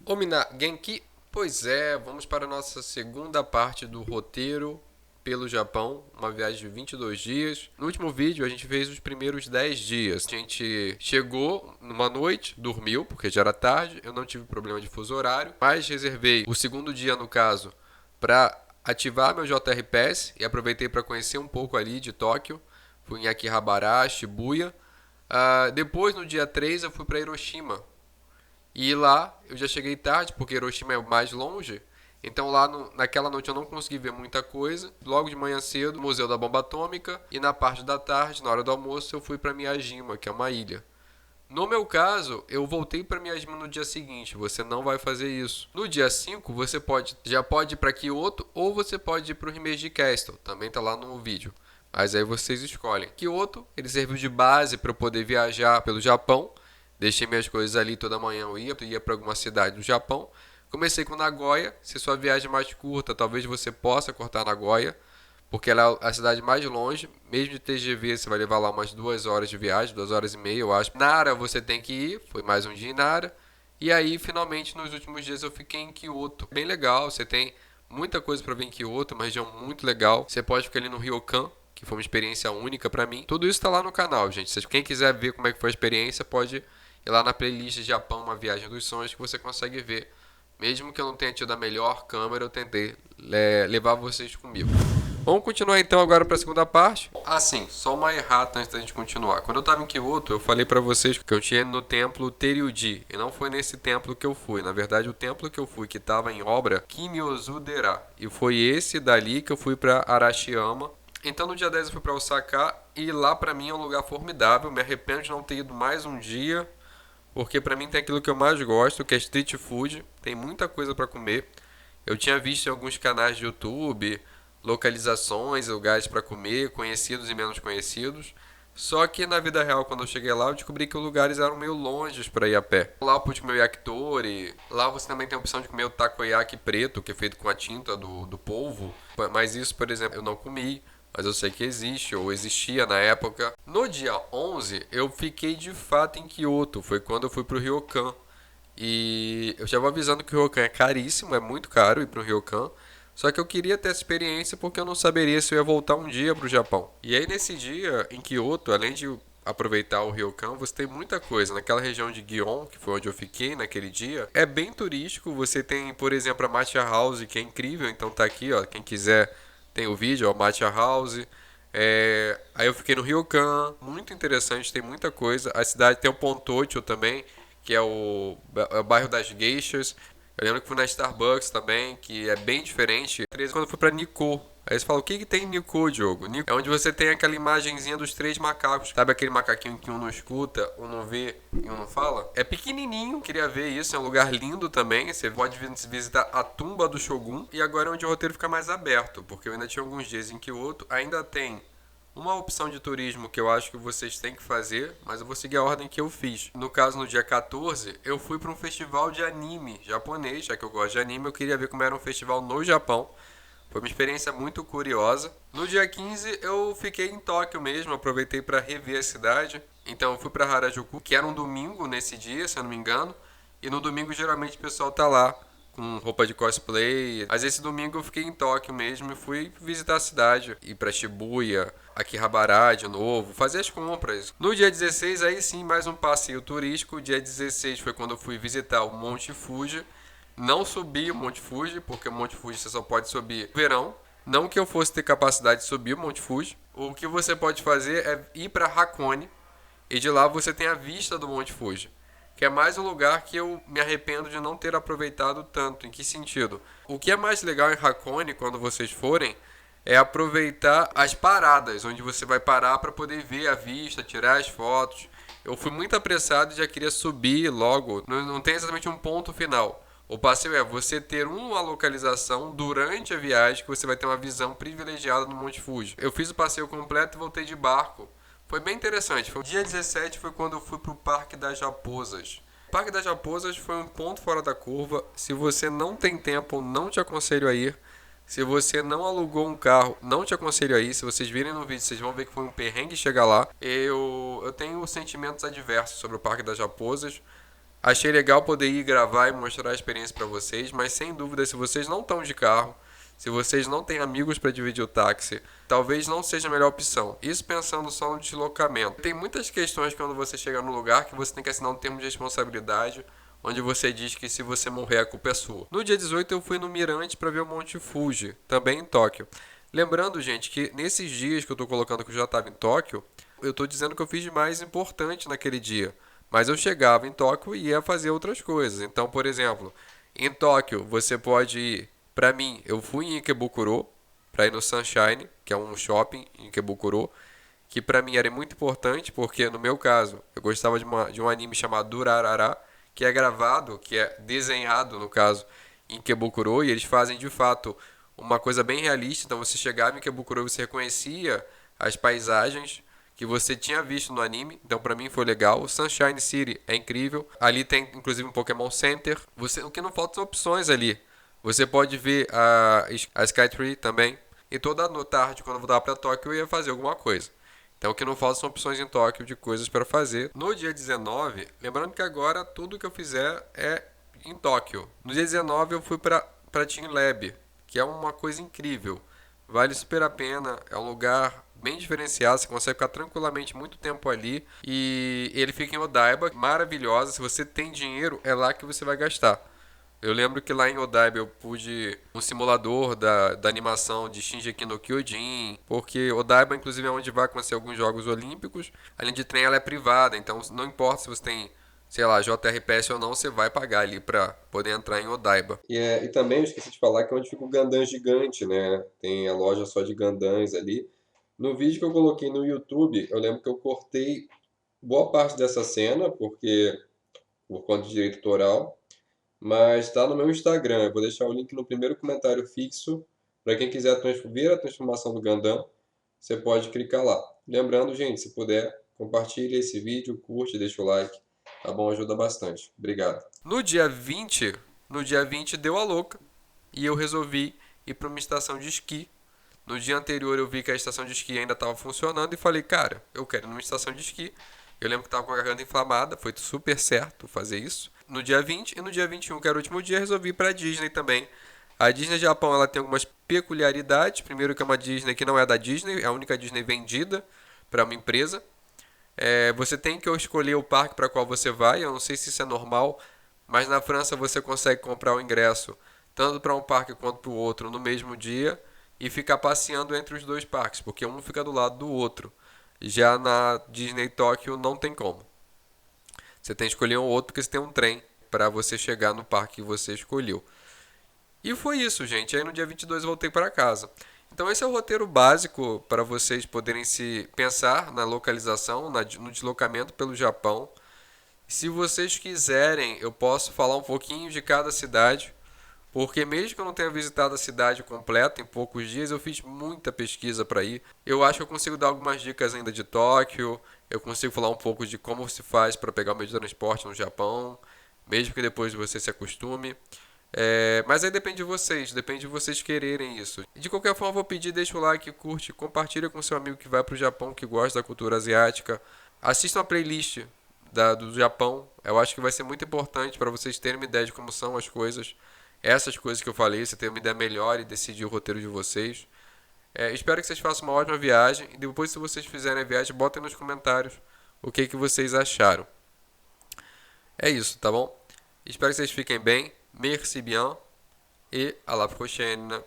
Omina Genki, pois é, vamos para a nossa segunda parte do roteiro pelo Japão, uma viagem de 22 dias. No último vídeo a gente fez os primeiros 10 dias. A gente chegou numa noite, dormiu, porque já era tarde, eu não tive problema de fuso horário, mas reservei o segundo dia, no caso, para ativar meu JR Pass e aproveitei para conhecer um pouco ali de Tóquio. Fui em Akihabara, Shibuya. Depois, no dia 3, eu fui para Hiroshima. E lá eu já cheguei tarde, porque Hiroshima é mais longe. Então lá naquela noite eu não consegui ver muita coisa. Logo de manhã cedo, Museu da Bomba Atômica. E na parte da tarde, na hora do almoço, eu fui para Miyajima, que é uma ilha. No meu caso, eu voltei para Miyajima no dia seguinte. Você não vai fazer isso. No dia 5, você já pode ir para Kyoto ou você pode ir para o Himeji Castle. Também está lá no vídeo. Mas aí vocês escolhem. Kyoto, ele serviu de base para eu poder viajar pelo Japão. Deixei minhas coisas ali toda manhã, eu ia para alguma cidade do Japão. Comecei com Nagoya. Se sua viagem é mais curta, talvez você possa cortar Nagoya, porque ela é a cidade mais longe. Mesmo de TGV, você vai levar lá umas 2 horas de viagem, 2 horas e meia, eu acho. Nara você tem que ir, foi mais um dia em Nara. E aí, finalmente, nos últimos dias eu fiquei em Kyoto. Bem legal, você tem muita coisa para ver em Kyoto, uma região muito legal. Você pode ficar ali no Ryokan, que foi uma experiência única para mim. Tudo isso está lá no canal, gente. Quem quiser ver como é que foi a experiência, pode ir lá na playlist Japão, uma viagem dos sonhos, que você consegue ver. Mesmo que eu não tenha tido a melhor câmera, eu tentei levar vocês comigo. Vamos continuar então agora para a segunda parte. Sim, só uma errata antes da gente continuar. Quando eu estava em Kyoto, eu falei para vocês que eu tinha ido no templo Teryuji. E não foi nesse templo que eu fui. Na verdade, o templo que eu fui, que estava em obra, Kinyozu-dera. E foi esse dali que eu fui para Arashiyama. Então no dia 10 eu fui para Osaka. E lá para mim é um lugar formidável. Me arrependo de não ter ido mais um dia, porque pra mim tem aquilo que eu mais gosto, que é street food. Tem muita coisa pra comer. Eu tinha visto em alguns canais de YouTube localizações, lugares pra comer, conhecidos e menos conhecidos. Só que na vida real, quando eu cheguei lá, eu descobri que os lugares eram meio longes pra ir a pé. Lá eu pude comer o yakitori. Lá você também tem a opção de comer o takoyaki preto, que é feito com a tinta do polvo. Mas isso, por exemplo, eu não comi. Mas eu sei que existe, ou existia na época. No dia 11, eu fiquei de fato em Kyoto. Foi quando eu fui pro Ryokan. E eu já vou avisando que o Ryokan é caríssimo, é muito caro ir pro Ryokan. Só que eu queria ter essa experiência porque eu não saberia se eu ia voltar um dia pro Japão. E aí nesse dia, em Kyoto, além de aproveitar o Ryokan, você tem muita coisa. Naquela região de Gion, que foi onde eu fiquei naquele dia, é bem turístico. Você tem, por exemplo, a Matcha House, que é incrível. Então tá aqui, ó, quem quiser tem o vídeo, ó, Matcha House. Aí eu fiquei no Ryokan, muito interessante, tem muita coisa. A cidade tem o Pontocho também, que é o bairro das geishas. Eu lembro que fui na Starbucks também, que é bem diferente. Quando eu fui pra Nikko. Aí você fala, o que tem em Nikko, Diogo? É onde você tem aquela imagenzinha dos 3 macacos. Sabe aquele macaquinho que um não escuta, um não vê e um não fala? É pequenininho, queria ver isso. É um lugar lindo também. Você pode visitar a tumba do Shogun. E agora é onde o roteiro fica mais aberto, porque eu ainda tinha alguns dias em Kyoto. Ainda tem uma opção de turismo que eu acho que vocês têm que fazer, mas eu vou seguir a ordem que eu fiz. No caso, no dia 14, eu fui para um festival de anime japonês, já que eu gosto de anime, eu queria ver como era um festival no Japão. Foi uma experiência muito curiosa. No dia 15, eu fiquei em Tóquio mesmo, aproveitei para rever a cidade. Então eu fui para Harajuku, que era um domingo nesse dia, se eu não me engano. E no domingo geralmente o pessoal tá lá com roupa de cosplay. Mas esse domingo eu fiquei em Tóquio mesmo e fui visitar a cidade, ir para Shibuya, Akihabara de novo, fazer as compras. No dia 16, aí sim, mais um passeio turístico. O dia 16 foi quando eu fui visitar o Monte Fuji. Não subi o Monte Fuji, porque o Monte Fuji você só pode subir no verão. Não que eu fosse ter capacidade de subir o Monte Fuji. O que você pode fazer é ir para Hakone, e de lá você tem a vista do Monte Fuji, que é mais um lugar que eu me arrependo de não ter aproveitado tanto. Em que sentido? O que é mais legal em Hakone, quando vocês forem, é aproveitar as paradas, onde você vai parar para poder ver a vista, tirar as fotos. Eu fui muito apressado e já queria subir logo. Não tem exatamente um ponto final. O passeio é você ter uma localização durante a viagem que você vai ter uma visão privilegiada no Monte Fuji. Eu fiz o passeio completo e voltei de barco. Foi bem interessante. O dia 17 foi quando eu fui para o Parque das Raposas. O Parque das Raposas foi um ponto fora da curva. Se você não tem tempo, não te aconselho a ir. Se você não alugou um carro, não te aconselho a ir. Se vocês virem no vídeo, vocês vão ver que foi um perrengue chegar lá. Eu tenho sentimentos adversos sobre o Parque das Raposas. Achei legal poder ir gravar e mostrar a experiência para vocês, mas sem dúvida, se vocês não estão de carro, se vocês não têm amigos para dividir o táxi, talvez não seja a melhor opção. Isso pensando só no deslocamento. Tem muitas questões quando você chega no lugar que você tem que assinar um termo de responsabilidade, onde você diz que se você morrer a culpa é sua. No dia 18 eu fui no Mirante para ver o Monte Fuji, também em Tóquio. Lembrando, gente, que nesses dias que eu estou colocando que eu já estava em Tóquio, eu estou dizendo que eu fiz de mais importante naquele dia. Mas eu chegava em Tóquio e ia fazer outras coisas. Então, por exemplo, em Tóquio você pode ir. Para mim, eu fui em Ikebukuro para ir no Sunshine, que é um shopping em Ikebukuro, que para mim era muito importante porque no meu caso eu gostava de um anime chamado Durarara, que é gravado, que é desenhado no caso em Ikebukuro, e eles fazem de fato uma coisa bem realista. Então você chegava em Ikebukuro e você reconhecia as paisagens que você tinha visto no anime, então pra mim foi legal. O Sunshine City é incrível. Ali tem inclusive um Pokémon Center. O que não falta são opções ali. Você pode ver a Skytree também. E toda tarde, quando eu voltava pra Tóquio, eu ia fazer alguma coisa. Então o que não falta são opções em Tóquio de coisas para fazer. No dia 19, lembrando que agora tudo que eu fizer é em Tóquio. No dia 19 eu fui para Team Lab, que é uma coisa incrível. Vale super a pena, é um lugar bem diferenciado, você consegue ficar tranquilamente muito tempo ali. E ele fica em Odaiba, maravilhosa. Se você tem dinheiro, é lá que você vai gastar. Eu lembro que lá em Odaiba eu pude um simulador da animação de Shingeki no Kyojin, porque Odaiba inclusive é onde vai acontecer alguns Jogos Olímpicos. Além de trem, ela é privada, então não importa se você tem, sei lá, JRPS ou não, você vai pagar ali pra poder entrar em Odaiba. E também eu esqueci de falar que é onde fica o Gundam gigante, né? Tem a loja só de Gundams ali. No vídeo que eu coloquei no YouTube, eu lembro que eu cortei boa parte dessa cena, porque por conta de direito autoral, mas está no meu Instagram. Eu vou deixar o link no primeiro comentário fixo. Para quem quiser ver a transformação do Gundam, você pode clicar lá. Lembrando, gente, se puder, compartilhe esse vídeo, curte, deixa o like. Tá bom? Ajuda bastante. Obrigado. No dia 20 deu a louca e eu resolvi ir para uma estação de esqui. No dia anterior eu vi que a estação de esqui ainda estava funcionando e falei, cara, eu quero ir numa estação de esqui. Eu lembro que estava com a garganta inflamada, foi super certo fazer isso. No dia 20 e no dia 21, que era o último dia, resolvi ir para a Disney também. A Disney Japão ela tem algumas peculiaridades. Primeiro que é uma Disney que não é da Disney, é a única Disney vendida para uma empresa. Você tem que escolher o parque para qual você vai. Eu não sei se isso é normal, mas na França você consegue comprar o ingresso tanto para um parque quanto para o outro no mesmo dia e ficar passeando entre os dois parques, porque um fica do lado do outro. Já na Disney Tóquio não tem como. Você tem que escolher um outro porque você tem um trem para você chegar no parque que você escolheu. E foi isso, gente. Aí no dia 22 eu voltei para casa. Então esse é o roteiro básico para vocês poderem se pensar na localização, no deslocamento pelo Japão. Se vocês quiserem, eu posso falar um pouquinho de cada cidade, porque mesmo que eu não tenha visitado a cidade completa em poucos dias, eu fiz muita pesquisa para ir. Eu acho que eu consigo dar algumas dicas ainda de Tóquio, eu consigo falar um pouco de como se faz para pegar o meio de transporte no Japão, mesmo que depois você se acostume. Mas aí depende de vocês quererem isso. De qualquer forma, vou pedir, deixa o like, curte, compartilha com seu amigo que vai para o Japão, que gosta da cultura asiática. Assista uma playlist do Japão, eu acho que vai ser muito importante para vocês terem uma ideia de como são as coisas. Essas coisas que eu falei, você ter uma ideia melhor e decidir o roteiro de vocês. Espero que vocês façam uma ótima viagem. E depois, se vocês fizerem a viagem, botem nos comentários o que vocês acharam. É isso, tá bom? Espero que vocês fiquem bem. Merci bien. Et à la prochaine.